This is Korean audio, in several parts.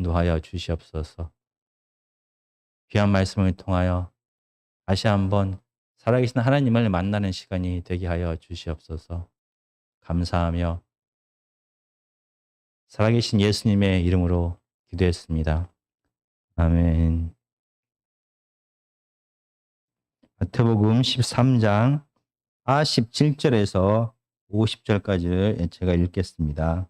인도하여 주시옵소서. 귀한 말씀을 통하여 다시 한번 살아계신 하나님을 만나는 시간이 되게 하여 주시옵소서. 감사하며 살아계신 예수님의 이름으로 기도했습니다. 아멘. 마태복음 13장 47절에서 50절까지 제가 읽겠습니다.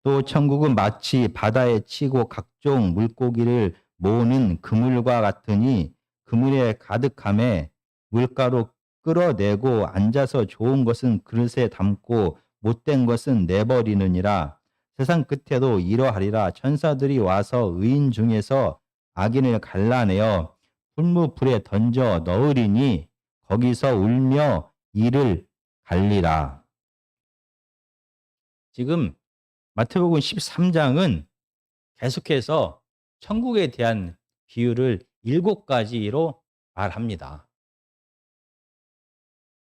또 천국은 마치 바다에 치고 각종 물고기를 모으는 그물과 같으니 그물에 가득함에 물가로 끌어내고 앉아서 좋은 것은 그릇에 담고 못된 것은 내버리느니라. 세상 끝에도 이러하리라. 천사들이 와서 의인 중에서 악인을 갈라내어 풀무불에 던져 넣으리니 거기서 울며 이를 갈리라. 지금 마태복음 13장은 계속해서 천국에 대한 비유를 7가지로 말합니다.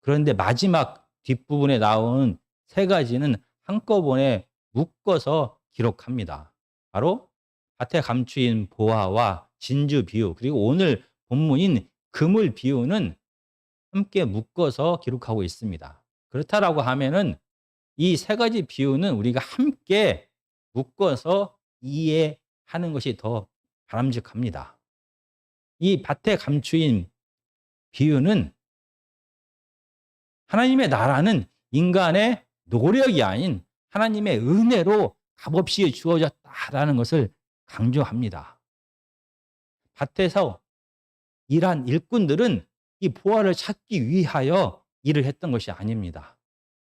그런데 마지막 뒷부분에 나오는 3가지는 한꺼번에 묶어서 기록합니다. 바로 밭에 감추인 보화와 진주 비유, 그리고 오늘 본문인 그물 비유는 함께 묶어서 기록하고 있습니다. 그렇다라고 하면은 이 3가지 비유는 우리가 함께 묶어서 이해하는 것이 더 바람직합니다. 이 밭에 감추인 비유는 하나님의 나라는 인간의 노력이 아닌 하나님의 은혜로 값없이 주어졌다라는 것을 강조합니다. 밭에서 일한 일꾼들은 이 보화를 찾기 위하여 일을 했던 것이 아닙니다.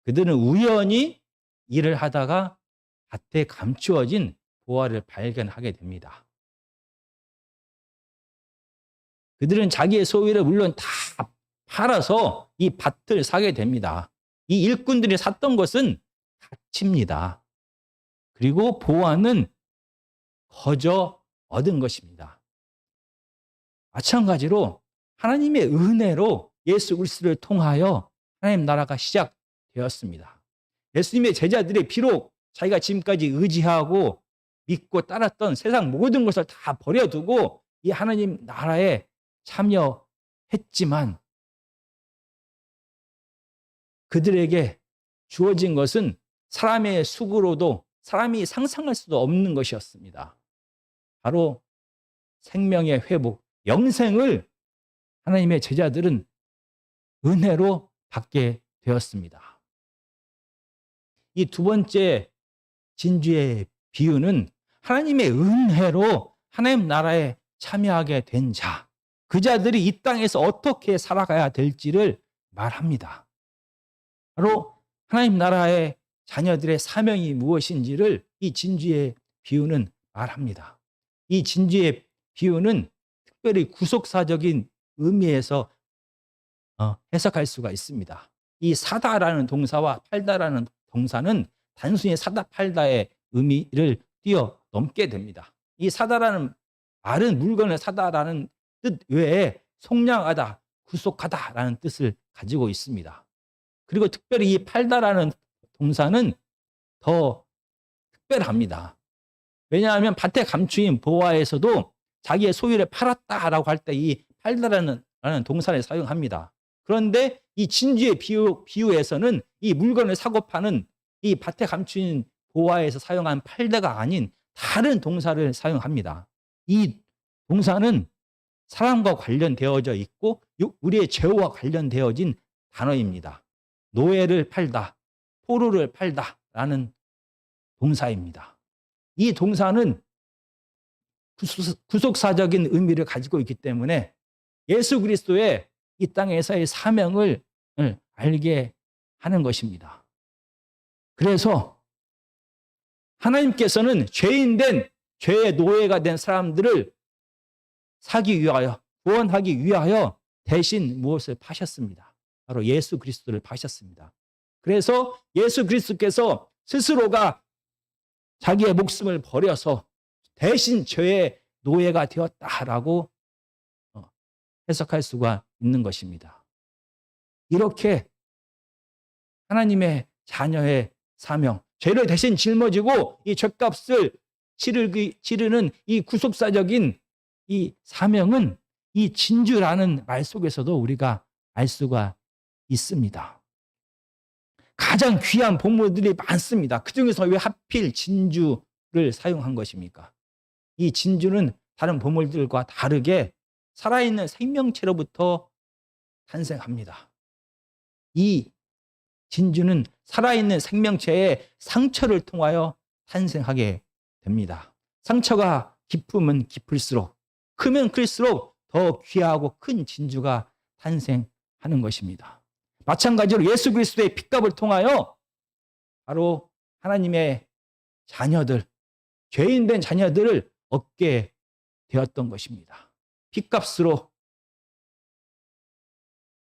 그들은 우연히 일을 하다가 밭에 감추어진 보화를 발견하게 됩니다. 그들은 자기의 소유를 물론 다 팔아서 이 밭을 사게 됩니다. 이 일꾼들이 샀던 것은 가치입니다. 그리고 보화는 거저 얻은 것입니다. 마찬가지로 하나님의 은혜로 예수 그리스도를 통하여 하나님 나라가 시작되었습니다. 예수님의 제자들이 비록 자기가 지금까지 의지하고 믿고 따랐던 세상 모든 것을 다 버려두고 이 하나님 나라에 참여했지만 그들에게 주어진 것은 사람의 수고로도 사람이 상상할 수도 없는 것이었습니다. 바로 생명의 회복, 영생을 하나님의 제자들은 은혜로 받게 되었습니다. 이 2번째 진주의 비유는 하나님의 은혜로 하나님 나라에 참여하게 된 자, 그 자들이 이 땅에서 어떻게 살아가야 될지를 말합니다. 바로 하나님 나라의 자녀들의 사명이 무엇인지를 이 진주의 비유는 말합니다. 이 진주의 비유는 특별히 구속사적인 의미에서 해석할 수가 있습니다. 이 사다라는 동사와 팔다라는 동사는 단순히 사다 팔다의 의미를 뛰어넘게 됩니다. 이 사다라는 말은 물건을 사다라는 뜻 외에 속량하다, 구속하다라는 뜻을 가지고 있습니다. 그리고 특별히 이 팔다라는 동사는 더 특별합니다. 왜냐하면 밭에 감추인 보화에서도 자기의 소유를 팔았다라고 할 때 이 팔다라는 동사를 사용합니다. 그런데 이 진주의 비유에서는 이 물건을 사고 파는 이 밭에 감추인 보화에서 사용한 팔다가 아닌 다른 동사를 사용합니다. 이 동사는 사람과 관련되어져 있고 우리의 죄와 관련되어진 단어입니다. 노예를 팔다, 포로를 팔다라는 동사입니다. 이 동사는 구속사적인 의미를 가지고 있기 때문에 예수 그리스도의 이 땅에서의 사명을 알게 하는 것입니다. 그래서 하나님께서는 죄인된 죄의 노예가 된 사람들을 사기 위하여, 구원하기 위하여 대신 무엇을 파셨습니다. 바로 예수 그리스도를 파셨습니다. 그래서 예수 그리스도께서 스스로가 자기의 목숨을 버려서 대신 죄의 노예가 되었다라고 해석할 수가 있는 것입니다. 이렇게 하나님의 자녀의 사명, 죄를 대신 짊어지고 이 죄값을 치르는 이 구속사적인 이 사명은 이 진주라는 말 속에서도 우리가 알 수가 있습니다. 가장 귀한 보물들이 많습니다. 그중에서 왜 하필 진주를 사용한 것입니까? 이 진주는 다른 보물들과 다르게 살아있는 생명체로부터 탄생합니다. 이 진주는 살아있는 생명체의 상처를 통하여 탄생하게 됩니다. 상처가 깊으면 깊을수록, 크면 클수록 더 귀하고 큰 진주가 탄생하는 것입니다. 마찬가지로 예수 그리스도의 핏값을 통하여 바로 하나님의 자녀들, 죄인된 자녀들을 얻게 되었던 것입니다. 핏값으로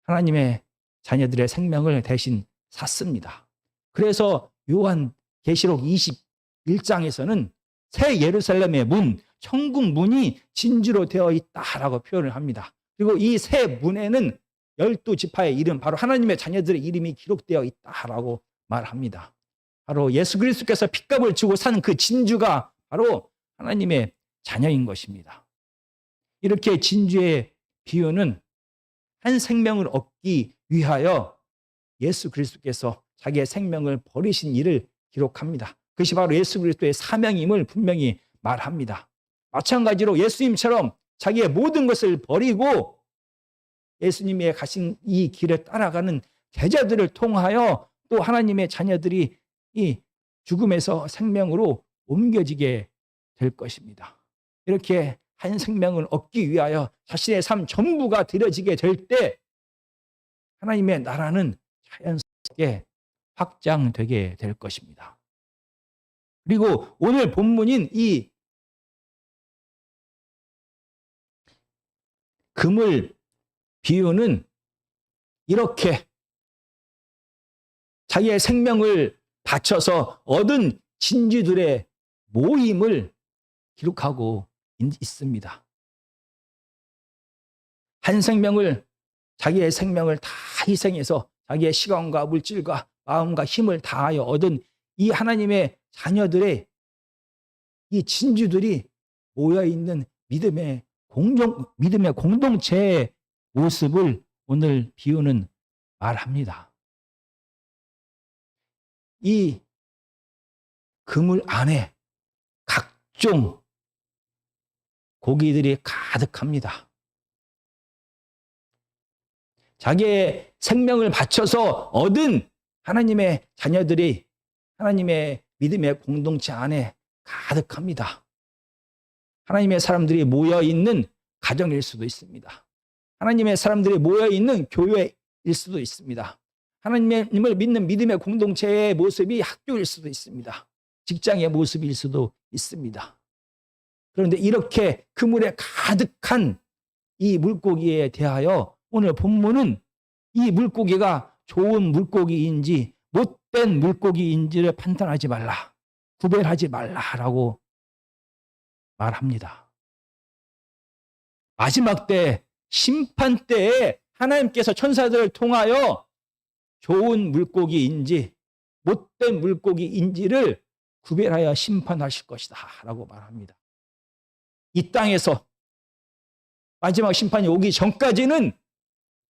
하나님의 자녀들의 생명을 대신 샀습니다. 그래서 요한계시록 21장에서는 새 예루살렘의 문, 천국 문이 진주로 되어 있다라고 표현을 합니다. 그리고 이 새 문에는 12지파의 이름, 바로 하나님의 자녀들의 이름이 기록되어 있다라고 말합니다. 바로 예수 그리스도께서 핏값을 주고 산 그 진주가 바로 하나님의 자녀인 것입니다. 이렇게 진주의 비유는 한 생명을 얻기 위하여 예수 그리스도께서 자기의 생명을 버리신 일을 기록합니다. 그것이 바로 예수 그리스도의 사명임을 분명히 말합니다. 마찬가지로 예수님처럼 자기의 모든 것을 버리고 예수님의 가신 이 길에 따라가는 제자들을 통하여 또 하나님의 자녀들이 이 죽음에서 생명으로 옮겨지게 될 것입니다. 이렇게 한 생명을 얻기 위하여 자신의 삶 전부가 드려지게 될 때 하나님의 나라는 자연스럽게 확장되게 될 것입니다. 그리고 오늘 본문인 이 금을 비유는 이렇게 자기의 생명을 바쳐서 얻은 진주들의 모임을 기록하고 있습니다. 한 생명을, 자기의 생명을 다 희생해서 자기의 시간과 물질과 마음과 힘을 다하여 얻은 이 하나님의 자녀들의 이 진주들이 모여있는 믿음의 공동체의 모습을 오늘 비유는 말합니다. 이 그물 안에 각종 고기들이 가득합니다. 자기의 생명을 바쳐서 얻은 하나님의 자녀들이 하나님의 믿음의 공동체 안에 가득합니다. 하나님의 사람들이 모여있는 가정일 수도 있습니다. 하나님의 사람들이 모여있는 교회일 수도 있습니다. 하나님을 믿는 믿음의 공동체의 모습이 학교일 수도 있습니다. 직장의 모습일 수도 있습니다. 그런데 이렇게 그물에 가득한 이 물고기에 대하여 오늘 본문은 이 물고기가 좋은 물고기인지 못된 물고기인지를 판단하지 말라, 구별하지 말라라고 말합니다. 마지막 때, 심판 때에 하나님께서 천사들을 통하여 좋은 물고기인지 못된 물고기인지를 구별하여 심판하실 것이다 라고 말합니다. 이 땅에서 마지막 심판이 오기 전까지는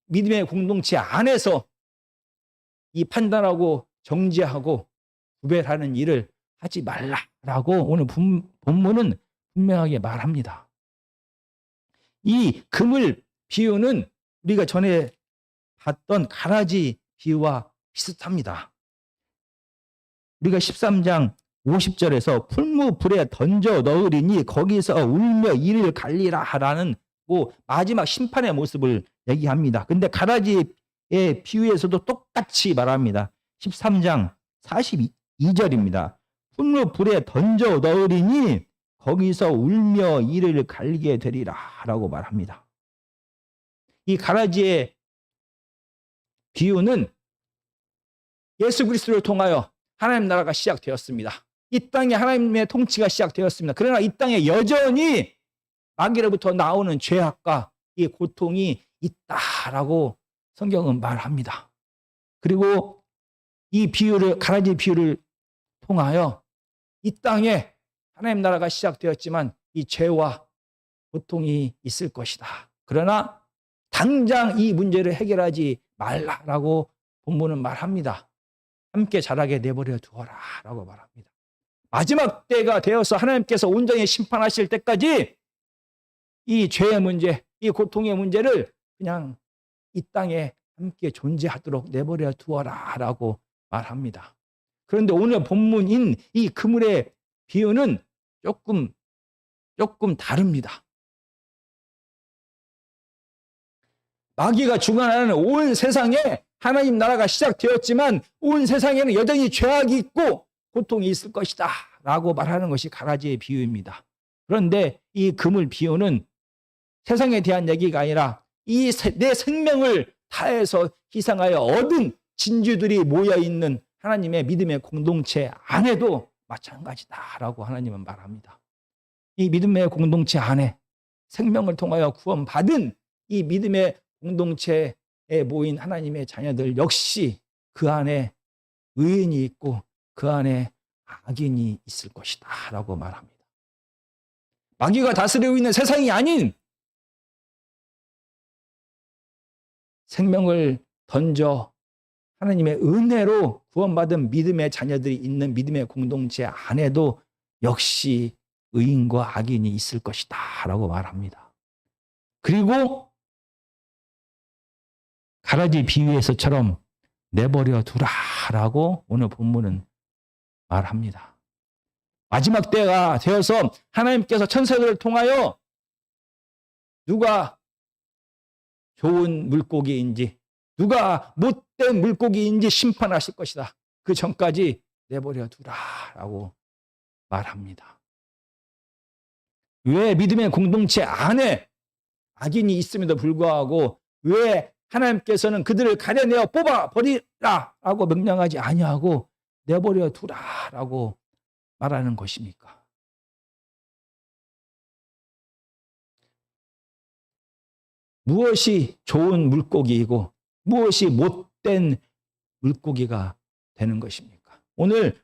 믿음의 공동체 안에서 이 판단하고 정죄하고 구별하는 일을 하지 말라라고 오늘 본문은 분명하게 말합니다. 이 금을 비유는 우리가 전에 봤던 가라지 비유와 비슷합니다. 우리가 13장 50절에서 풀무불에 던져 넣으리니 거기서 울며 이를 갈리라라는 마지막 심판의 모습을 얘기합니다. 근데 가라지의 비유에서도 똑같이 말합니다. 13장 42절입니다. 풀무불에 던져 넣으리니 거기서 울며 이를 갈게 되리라 라고 말합니다. 이 가라지의 비유는 예수 그리스도를 통하여 하나님 나라가 시작되었습니다. 이 땅에 하나님의 통치가 시작되었습니다. 그러나 이 땅에 여전히 마귀로부터 나오는 죄악과 이 고통이 있다라고 성경은 말합니다. 그리고 이 비유를, 가라지 비유를 통하여 이 땅에 하나님 나라가 시작되었지만 이 죄와 고통이 있을 것이다. 그러나 당장 이 문제를 해결하지 말라라고 본문은 말합니다. 함께 자라게 내버려 두어라 라고 말합니다. 마지막 때가 되어서 하나님께서 온전히 심판하실 때까지 이 죄의 문제, 이 고통의 문제를 그냥 이 땅에 함께 존재하도록 내버려 두어라 라고 말합니다. 그런데 오늘 본문인 이 그물의 비유는 조금 다릅니다. 마귀가 주관하는 온 세상에 하나님 나라가 시작되었지만 온 세상에는 여전히 죄악이 있고 고통이 있을 것이다 라고 말하는 것이 가라지의 비유입니다. 그런데 이 그물 비유는 세상에 대한 얘기가 아니라 내 생명을 다해서 희생하여 얻은 진주들이 모여있는 하나님의 믿음의 공동체 안에도 마찬가지다라고 하나님은 말합니다. 이 믿음의 공동체 안에 생명을 통하여 구원받은 이 믿음의 공동체에 모인 하나님의 자녀들 역시 그 안에 의인이 있고 그 안에 악인이 있을 것이다 라고 말합니다. 마귀가 다스리고 있는 세상이 아닌 생명을 던져 하나님의 은혜로 구원받은 믿음의 자녀들이 있는 믿음의 공동체 안에도 역시 의인과 악인이 있을 것이다 라고 말합니다. 그리고 가라지 비유에서처럼 내버려 두라라고 오늘 본문은 말합니다. 마지막 때가 되어서 하나님께서 천사들을 통하여 누가 좋은 물고기인지 누가 못된 물고기인지 심판하실 것이다. 그 전까지 내버려 두라라고 말합니다. 왜 믿음의 공동체 안에 악인이 있음에도 불구하고 왜 하나님께서는 그들을 가려내어 뽑아버리라라고 명령하지 아니하고 내버려 두라라고 말하는 것입니까? 무엇이 좋은 물고기이고 무엇이 못된 물고기가 되는 것입니까? 오늘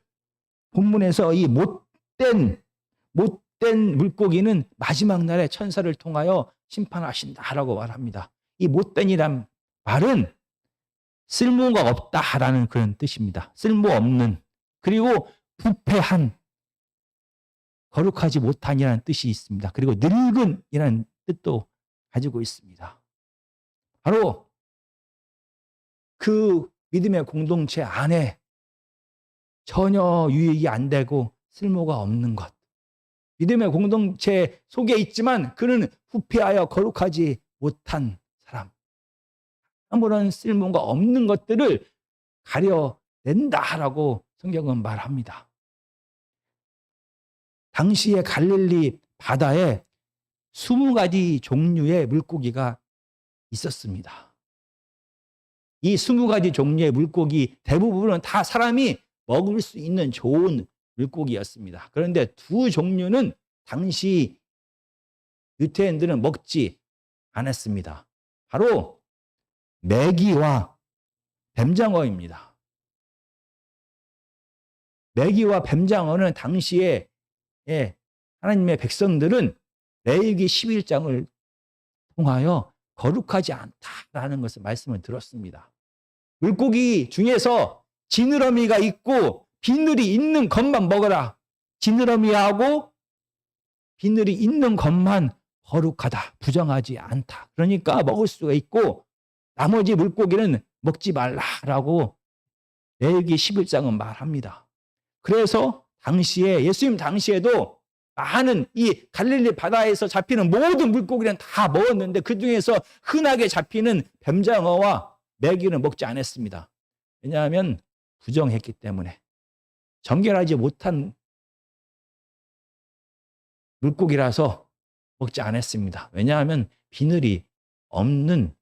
본문에서 이 못된 물고기는 마지막 날에 천사를 통하여 심판하신다라고 말합니다. 이 못된이란 말은 쓸모가 없다라는 그런 뜻입니다. 쓸모없는, 그리고 부패한, 거룩하지 못한이라는 뜻이 있습니다. 그리고 늙은이라는 뜻도 가지고 있습니다. 바로 그 믿음의 공동체 안에 전혀 유익이 안 되고 쓸모가 없는 것. 믿음의 공동체 속에 있지만 그는 부패하여 거룩하지 못한 사람. 아무런 쓸모가 없는 것들을 가려낸다라고 성경은 말합니다. 당시의 갈릴리 바다에 20가지 종류의 물고기가 있었습니다. 이 20가지 종류의 물고기 대부분은 다 사람이 먹을 수 있는 좋은 물고기였습니다. 그런데 두 종류는 당시 유대인들은 먹지 않았습니다. 바로 메기와 뱀장어입니다. 메기와 뱀장어는 당시에 하나님의 백성들은 레위기 11장을 통하여 거룩하지 않다라는 것을 말씀을 들었습니다. 물고기 중에서 지느러미가 있고 비늘이 있는 것만 먹어라. 지느러미하고 비늘이 있는 것만 거룩하다, 부정하지 않다. 그러니까 먹을 수가 있고 나머지 물고기는 먹지 말라라고 레위기 11장은 말합니다. 그래서 당시에 예수님 당시에도 많은 이 갈릴리 바다에서 잡히는 모든 물고기는 다 먹었는데 그중에서 흔하게 잡히는 뱀장어와 메기는 먹지 않았습니다. 왜냐하면 부정했기 때문에 정결하지 못한 물고기라서 먹지 않았습니다. 왜냐하면 비늘이 없는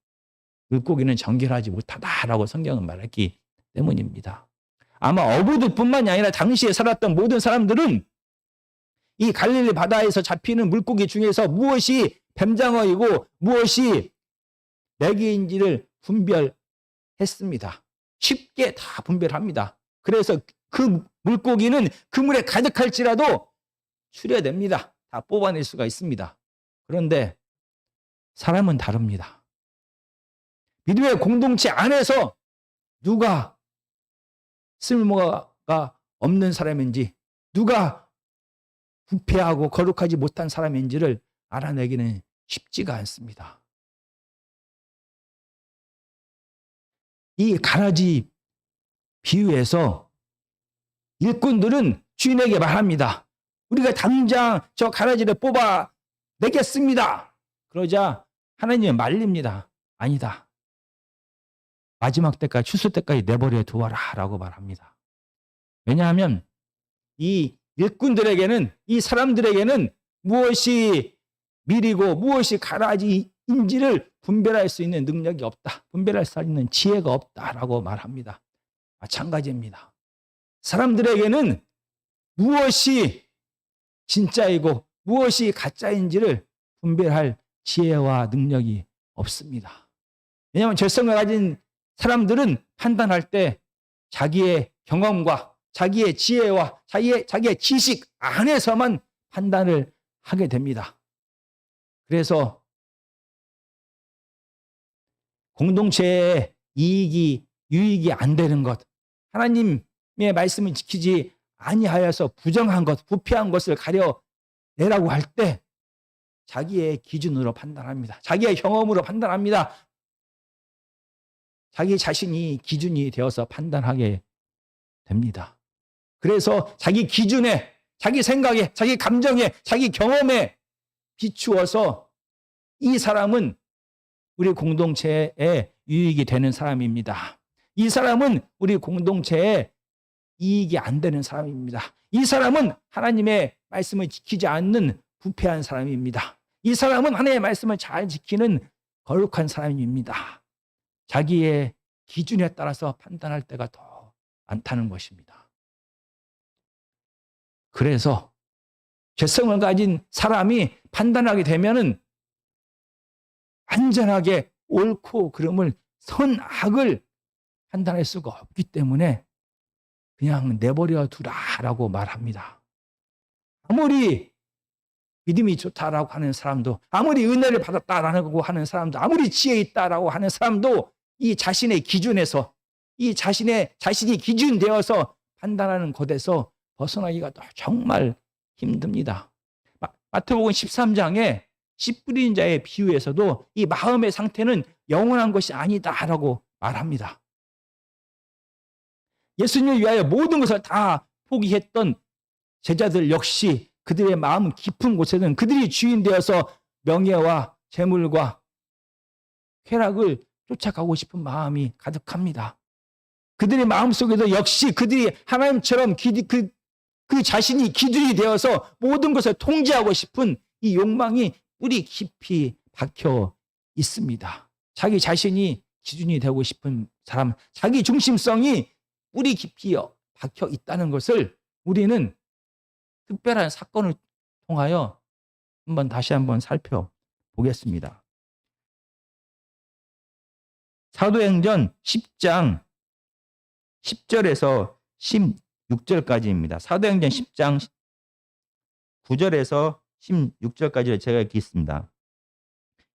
물고기는 정결하지 못하다라고 성경은 말했기 때문입니다. 아마 어부들뿐만이 아니라 당시에 살았던 모든 사람들은 이 갈릴리 바다에서 잡히는 물고기 중에서 무엇이 뱀장어이고 무엇이 메기인지를 분별했습니다. 쉽게 다 분별합니다. 그래서 그 물고기는 그물에 가득할지라도 수려냅니다. 다 뽑아낼 수가 있습니다. 그런데 사람은 다릅니다. 믿음의 공동체 안에서 누가 쓸모가 없는 사람인지, 누가 부패하고 거룩하지 못한 사람인지를 알아내기는 쉽지가 않습니다. 이 가라지 비유에서 일꾼들은 주인에게 말합니다. 우리가 당장 저 가라지를 뽑아 내겠습니다. 그러자 하나님은 말립니다. 아니다. 마지막 때까지, 추수 때까지 내버려 두어라 라고 말합니다. 왜냐하면 이 일꾼들에게는, 이 사람들에게는 무엇이 밀이고 무엇이 가라지인지를 분별할 수 있는 능력이 없다. 분별할 수 있는 지혜가 없다라고 말합니다. 마찬가지입니다. 사람들에게는 무엇이 진짜이고 무엇이 가짜인지를 분별할 지혜와 능력이 없습니다. 왜냐하면 죄성을 가진 사람들은 판단할 때 자기의 경험과 자기의 지혜와 자기의 지식 안에서만 판단을 하게 됩니다. 그래서 공동체의 유익이 안 되는 것, 하나님의 말씀을 지키지 아니하여서 부정한 것, 부패한 것을 가려내라고 할 때 자기의 기준으로 판단합니다. 자기의 경험으로 판단합니다. 자기 자신이 기준이 되어서 판단하게 됩니다. 그래서 자기 기준에, 자기 생각에, 자기 감정에, 자기 경험에 비추어서 이 사람은 우리 공동체에 유익이 되는 사람입니다. 이 사람은 우리 공동체에 이익이 안 되는 사람입니다. 이 사람은 하나님의 말씀을 지키지 않는 부패한 사람입니다. 이 사람은 하나님의 말씀을 잘 지키는 거룩한 사람입니다. 자기의 기준에 따라서 판단할 때가 더 많다는 것입니다. 그래서 죄성을 가진 사람이 판단하게 되면은 안전하게 옳고 그름을, 선악을 판단할 수가 없기 때문에 그냥 내버려 두라라고 말합니다. 아무리 믿음이 좋다라고 하는 사람도, 아무리 은혜를 받았다라고 하는 사람도, 아무리 지혜 있다라고 하는 사람도 이 자신의 기준에서, 이 자신이 기준되어서 판단하는 것에서 벗어나기가 정말 힘듭니다. 마태복음 13장에 씨 뿌린 자의 비유에서도 이 마음의 상태는 영원한 것이 아니다라고 말합니다. 예수님을 위하여 모든 것을 다 포기했던 제자들 역시 그들의 마음 깊은 곳에는 그들이 주인 되어서 명예와 재물과 쾌락을 쫓아가고 싶은 마음이 가득합니다. 그들의 마음속에도 역시 그들이 하나님처럼 그 자신이 기준이 되어서 모든 것을 통제하고 싶은 이 욕망이 뿌리 깊이 박혀 있습니다. 자기 자신이 기준이 되고 싶은 사람, 자기 중심성이 뿌리 깊이 박혀 있다는 것을 우리는 특별한 사건을 통하여 다시 한번 살펴보겠습니다. 사도행전 10장 10절에서 16절까지입니다. 사도행전 10장 9절에서 16절까지를 제가 읽겠습니다.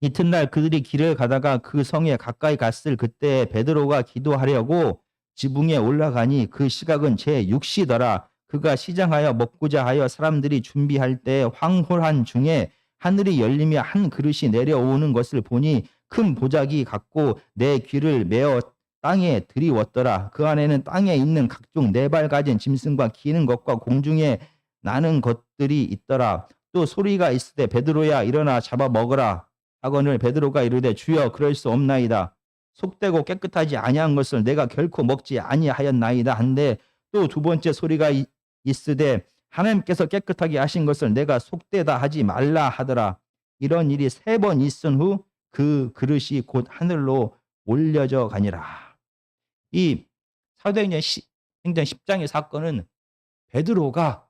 이튿날 그들이 길을 가다가 그 성에 가까이 갔을 그때 베드로가 기도하려고 지붕에 올라가니 그 시각은 제6시더라. 그가 시장하여 먹고자 하여 사람들이 준비할 때 황홀한 중에 하늘이 열리며 한 그릇이 내려오는 것을 보니 큰 보자기 같고 내 귀를 메어 땅에 들이웠더라. 그 안에는 땅에 있는 각종 네 발 가진 짐승과 기는 것과 공중에 나는 것들이 있더라. 또 소리가 있으되 베드로야 일어나 잡아 먹으라 하거늘 베드로가 이르되 주여 그럴 수 없나이다. 속되고 깨끗하지 아니한 것을 내가 결코 먹지 아니하였나이다 한데 또 두 번째 소리가 있으되 하나님께서 깨끗하게 하신 것을 내가 속되다 하지 말라 하더라. 이런 일이 3번 있은 후 그 그릇이 곧 하늘로 올려져 가니라. 이 사도행전 10장의 사건은 베드로가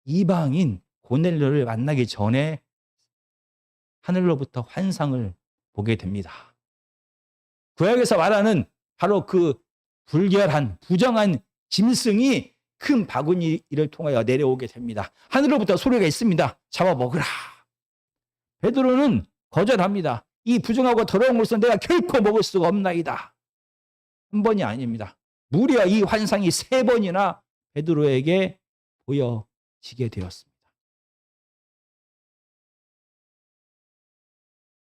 이방인 고넬료를 만나기 전에 하늘로부터 환상을 보게 됩니다. 구약에서 말하는 바로 그 불결한 부정한 짐승이 큰 바구니를 통하여 내려오게 됩니다. 하늘로부터 소리가 있습니다. 잡아먹으라. 베드로는 거절합니다. 이 부정하고 더러운 것은 내가 결코 먹을 수가 없나이다. 한 번이 아닙니다. 무려 이 환상이 3번이나 베드로에게 보여지게 되었습니다.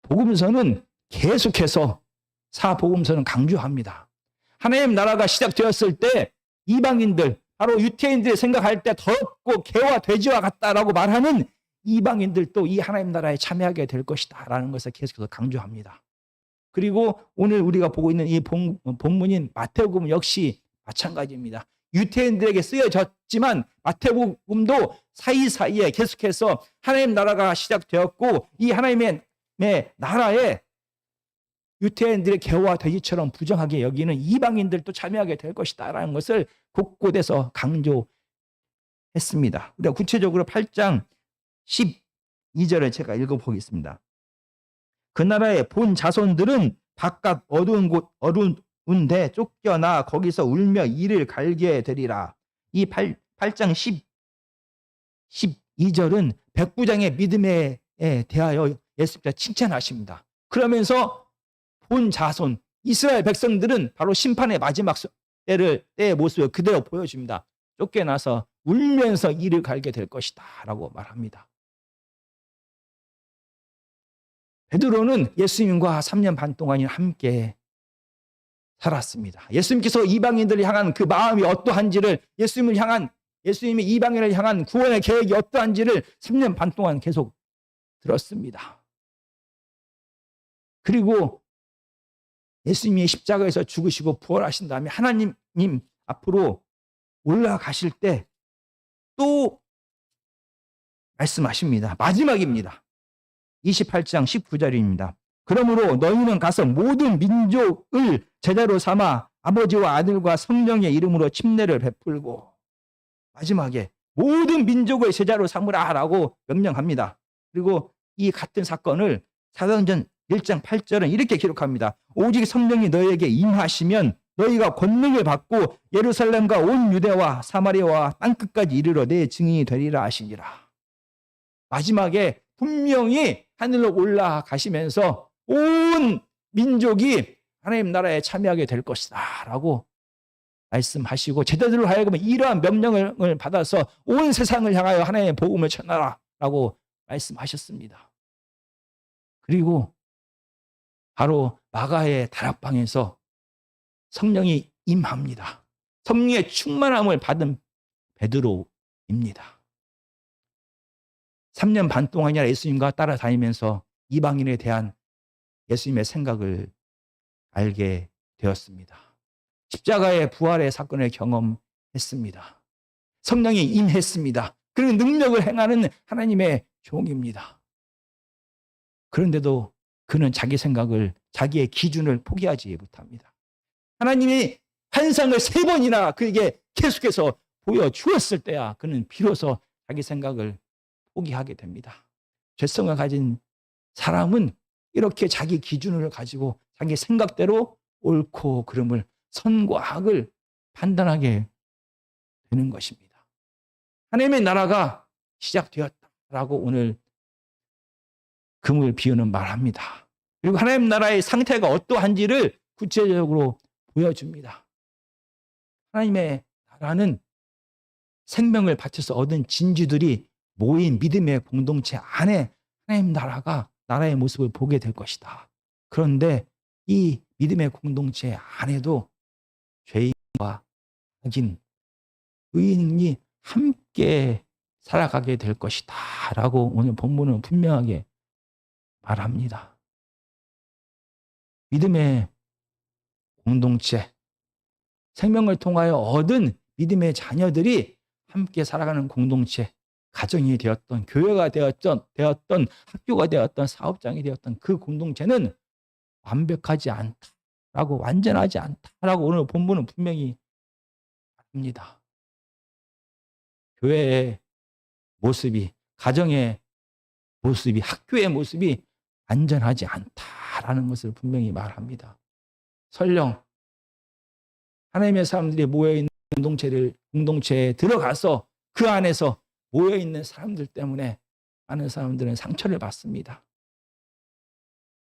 복음서는 계속해서 사복음서는 강조합니다. 하나님 나라가 시작되었을 때 이방인들, 바로 유태인들이 생각할 때 더럽고 개와 돼지와 같다라고 말하는 이방인들도 이 하나님 나라에 참여하게 될 것이다 라는 것을 계속해서 강조합니다. 그리고 오늘 우리가 보고 있는 이 본문인 마태복음 역시 마찬가지입니다. 유태인들에게 쓰여졌지만 마태복음도 사이사이에 계속해서 하나님 나라가 시작되었고 이 하나님의 나라에 유태인들의 개와 돼지처럼 부정하게 여기는 이방인들도 참여하게 될 것이다 라는 것을 곳곳에서 강조했습니다. 우리가 구체적으로 8장 12절을 제가 읽어보겠습니다. 그 나라의 본 자손들은 바깥 어두운 곳 어두운 데 쫓겨나 거기서 울며 이를 갈게 되리라. 이 8장 12절은 백부장의 믿음에 대하여 예수님께서 칭찬하십니다. 그러면서 본 자손 이스라엘 백성들은 바로 심판의 마지막 때의 모습을 그대로 보여줍니다. 쫓겨나서 울면서 이를 갈게 될 것이다 라고 말합니다. 베드로는 예수님과 3년 반 동안 함께 살았습니다. 예수님께서 이방인들을 향한 그 마음이 어떠한지를 예수님이 이방인을 향한 구원의 계획이 어떠한지를 3년 반 동안 계속 들었습니다. 그리고 예수님이 십자가에서 죽으시고 부활하신 다음에 하나님 앞으로 올라가실 때 또 말씀하십니다. 마지막입니다. 28장 19절입니다. 그러므로 너희는 가서 모든 민족을 제자로 삼아 아버지와 아들과 성령의 이름으로 침례를 베풀고 마지막에 모든 민족을 제자로 삼으라라고 명령합니다. 그리고 이 같은 사건을 사도행전 1장 8절은 이렇게 기록합니다. 오직 성령이 너희에게 임하시면 너희가 권능을 받고 예루살렘과 온 유대와 사마리아와 땅끝까지 이르러 내 증인이 되리라 하시니라. 마지막에 분명히 하늘로 올라가시면서 온 민족이 하나님 나라에 참여하게 될 것이다 라고 말씀하시고 제자들로 하여금 이러한 명령을 받아서 온 세상을 향하여 하나님의 복음을 전하라 라고 말씀하셨습니다. 그리고 바로 마가의 다락방에서 성령이 임합니다. 성령의 충만함을 받은 베드로입니다. 3년 반 동안이나 예수님과 따라다니면서 이방인에 대한 예수님의 생각을 알게 되었습니다. 십자가의 부활의 사건을 경험했습니다. 성령이 임했습니다. 그런 능력을 행하는 하나님의 종입니다. 그런데도 그는 자기 생각을, 자기의 기준을 포기하지 못합니다. 하나님이 환상을 3번이나 그에게 계속해서 보여주었을 때야 그는 비로소 자기 생각을 포기하게 됩니다. 죄성을 가진 사람은 이렇게 자기 기준을 가지고 자기 생각대로 옳고 그름을, 선과 악을 판단하게 되는 것입니다. 하나님의 나라가 시작되었다라고 오늘 금을 비우는 말합니다. 그리고 하나님 나라의 상태가 어떠한지를 구체적으로 보여줍니다. 하나님의 나라는 생명을 바쳐서 얻은 진주들이 모인 믿음의 공동체 안에 하나님 나라가 나라의 모습을 보게 될 것이다. 그런데 이 믿음의 공동체 안에도 죄인과 악인, 의인이 함께 살아가게 될 것이다 라고 오늘 본문은 분명하게 말합니다. 믿음의 공동체, 생명을 통하여 얻은 믿음의 자녀들이 함께 살아가는 공동체, 가정이 되었던, 교회가 되었던, 학교가 되었던, 사업장이 되었던 그 공동체는 완벽하지 않다라고, 완전하지 않다라고 오늘 본문은 분명히 말합니다. 교회의 모습이, 가정의 모습이, 학교의 모습이 안전하지 않다라는 것을 분명히 말합니다. 설령 하나님의 사람들이 모여있는 공동체에 들어가서 그 안에서 모여있는 사람들 때문에 많은 사람들은 상처를 받습니다.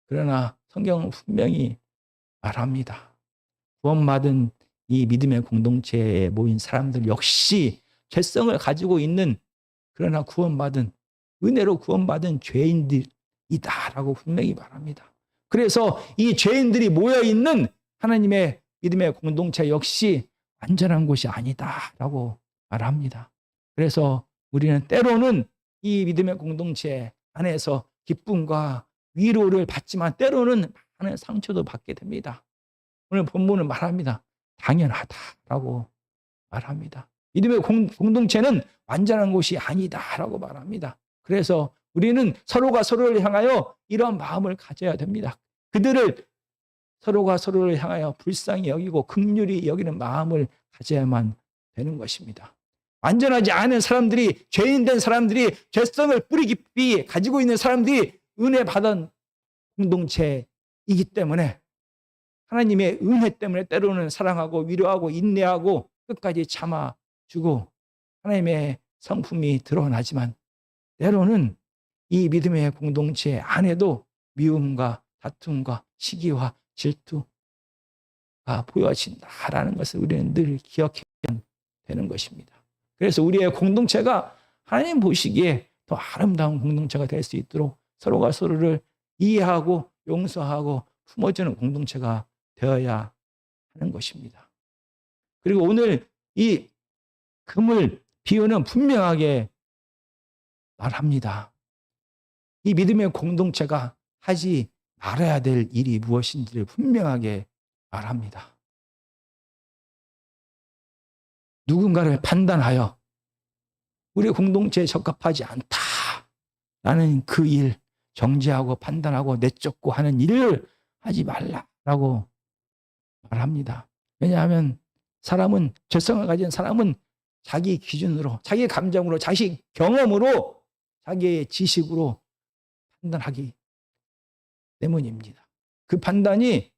그러나 성경은 분명히 말합니다. 구원받은 이 믿음의 공동체에 모인 사람들 역시 죄성을 가지고 있는, 그러나 은혜로 구원받은 죄인들이다라고 분명히 말합니다. 그래서 이 죄인들이 모여있는 하나님의 믿음의 공동체 역시 완전한 곳이 아니다라고 말합니다. 그래서 우리는 때로는 이 믿음의 공동체 안에서 기쁨과 위로를 받지만 때로는 많은 상처도 받게 됩니다. 오늘 본문은 말합니다. 당연하다라고 말합니다. 믿음의 공동체는 완전한 곳이 아니다라고 말합니다. 그래서 우리는 서로가 서로를 향하여 이런 마음을 가져야 됩니다. 서로가 서로를 향하여 불쌍히 여기고 긍휼히 여기는 마음을 가져야만 되는 것입니다. 완전하지 않은 사람들이, 죄인된 사람들이, 죄성을 뿌리 깊이 가지고 있는 사람들이 은혜 받은 공동체이기 때문에 하나님의 은혜 때문에 때로는 사랑하고 위로하고 인내하고 끝까지 참아주고 하나님의 성품이 드러나지만 때로는 이 믿음의 공동체 안에도 미움과 다툼과 시기와 질투가 보여진다라는 것을 우리는 늘 기억해야 되는 것입니다. 그래서 우리의 공동체가 하나님 보시기에 더 아름다운 공동체가 될 수 있도록 서로가 서로를 이해하고 용서하고 품어주는 공동체가 되어야 하는 것입니다. 그리고 오늘 이 금을 비유는 분명하게 말합니다. 이 믿음의 공동체가 하지 말아야 될 일이 무엇인지를 분명하게 말합니다. 누군가를 판단하여 우리 공동체에 적합하지 않다라는 그 일, 정죄하고 판단하고 내쫓고 하는 일을 하지 말라라고 말합니다. 왜냐하면 죄성을 가진 사람은 자기 기준으로, 자기 감정으로, 자기 경험으로, 자기의 지식으로 판단하기 때문입니다. 그 판단이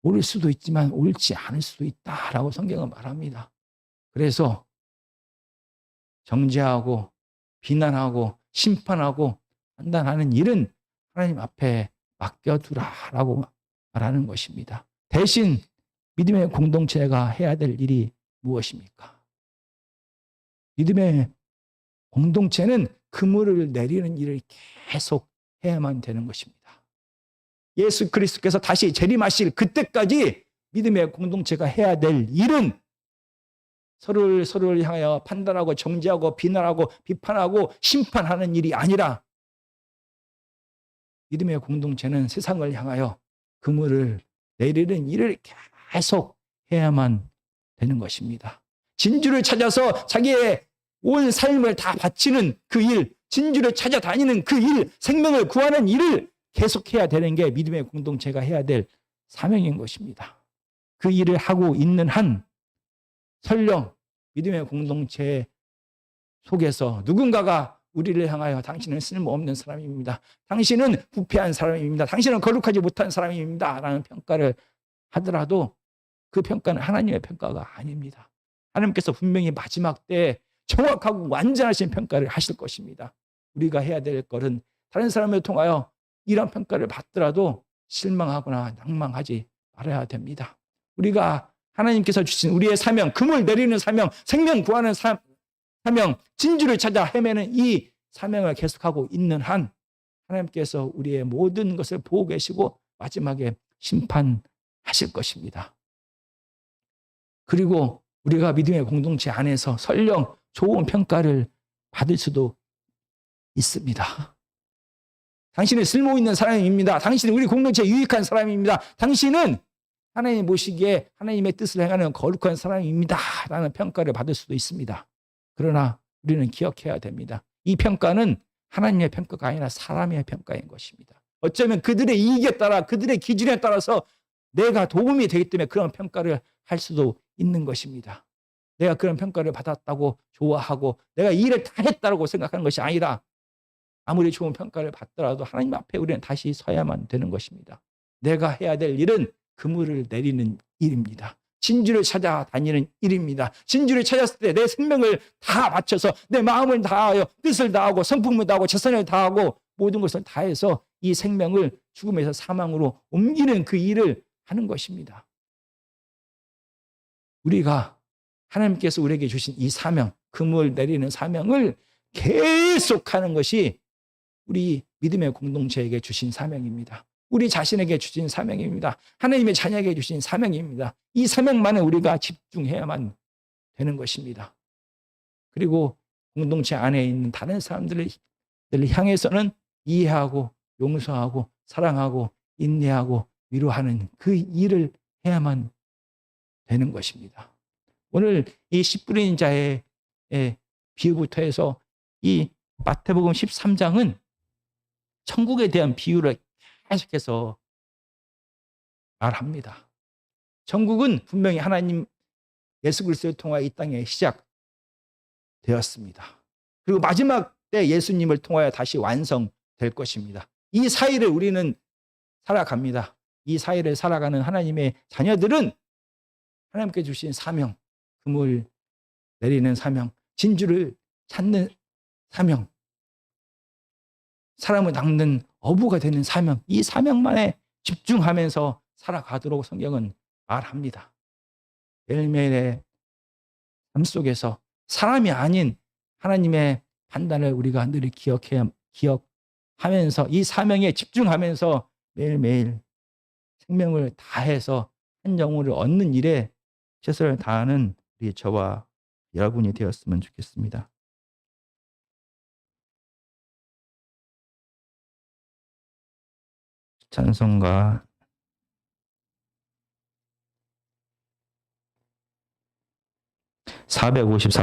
옳을 수도 있지만 옳지 않을 수도 있다라고 성경은 말합니다. 그래서 정죄하고 비난하고 심판하고 판단하는 일은 하나님 앞에 맡겨두라라고 말하는 것입니다. 대신 믿음의 공동체가 해야 될 일이 무엇입니까? 믿음의 공동체는 그물을 내리는 일을 계속 해야만 되는 것입니다. 예수 그리스도께서 다시 재림하실 그때까지 믿음의 공동체가 해야 될 일은 서로를 향하여 판단하고 정죄하고 비난하고 비판하고 심판하는 일이 아니라 믿음의 공동체는 세상을 향하여 그물을 내리는 일을 계속 해야만 되는 것입니다. 진주를 찾아서 자기의 온 삶을 다 바치는 그 일, 진주를 찾아다니는 그 일, 생명을 구하는 일을 계속해야 되는 게 믿음의 공동체가 해야 될 사명인 것입니다. 그 일을 하고 있는 한 설령 믿음의 공동체 속에서 누군가가 우리를 향하여 당신은 쓸모없는 사람입니다. 당신은 부패한 사람입니다. 당신은 거룩하지 못한 사람입니다. 라는 평가를 하더라도 그 평가는 하나님의 평가가 아닙니다. 하나님께서 분명히 마지막 때에 정확하고 완전하신 평가를 하실 것입니다. 우리가 해야 될 것은 다른 사람을 통하여 이런 평가를 받더라도 실망하거나 낭망하지 말아야 됩니다. 우리가 하나님께서 주신 우리의 사명, 금을 내리는 사명, 생명 구하는 사명, 진주를 찾아 헤매는 이 사명을 계속하고 있는 한 하나님께서 우리의 모든 것을 보고 계시고 마지막에 심판하실 것입니다. 그리고 우리가 믿음의 공동체 안에서 설령 좋은 평가를 받을 수도 있습니다. 당신은 쓸모 있는 사람입니다. 당신은 우리 공동체에 유익한 사람입니다. 당신은 하나님 보시기에 하나님의 뜻을 행하는 거룩한 사람입니다. 라는 평가를 받을 수도 있습니다. 그러나 우리는 기억해야 됩니다. 이 평가는 하나님의 평가가 아니라 사람의 평가인 것입니다. 어쩌면 그들의 이익에 따라 그들의 기준에 따라서 내가 도움이 되기 때문에 그런 평가를 할 수도 있는 것입니다. 내가 그런 평가를 받았다고 좋아하고 내가 이 일을 다 했다고 생각하는 것이 아니라 아무리 좋은 평가를 받더라도 하나님 앞에 우리는 다시 서야만 되는 것입니다. 내가 해야 될 일은 그물을 내리는 일입니다. 진주를 찾아다니는 일입니다. 진주를 찾았을 때 내 생명을 다 바쳐서 내 마음을 다하여 뜻을 다하고 성품을 다하고 재산을 다하고 모든 것을 다해서 이 생명을 죽음에서 사망으로 옮기는 그 일을 하는 것입니다. 우리가 하나님께서 우리에게 주신 이 사명, 금을 내리는 사명을 계속하는 것이 우리 믿음의 공동체에게 주신 사명입니다. 우리 자신에게 주신 사명입니다. 하나님의 자녀에게 주신 사명입니다. 이 사명만에 우리가 집중해야만 되는 것입니다. 그리고 공동체 안에 있는 다른 사람들을 향해서는 이해하고 용서하고 사랑하고 인내하고 위로하는 그 일을 해야만 되는 것입니다. 오늘 이 씨 뿌리는 자의 비유부터 해서 이 마태복음 13장은 천국에 대한 비유를 계속해서 말합니다. 천국은 분명히 하나님 예수 그리스도를 통하여 이 땅에 시작되었습니다. 그리고 마지막 때 예수님을 통하여 다시 완성될 것입니다. 이 사이를 우리는 살아갑니다. 이 사이를 살아가는 하나님의 자녀들은 하나님께 주신 사명, 금을 내리는 사명, 진주를 찾는 사명, 사람을 낚는 어부가 되는 사명, 이 사명만에 집중하면서 살아가도록 성경은 말합니다. 매일매일의 삶 속에서 사람이 아닌 하나님의 판단을 우리가 늘 기억하면서 이 사명에 집중하면서 매일매일 생명을 다해서 한 영혼을 얻는 일에 최선을 다하는 우리 저와 여러분이 되었으면 좋겠습니다. 찬송가 453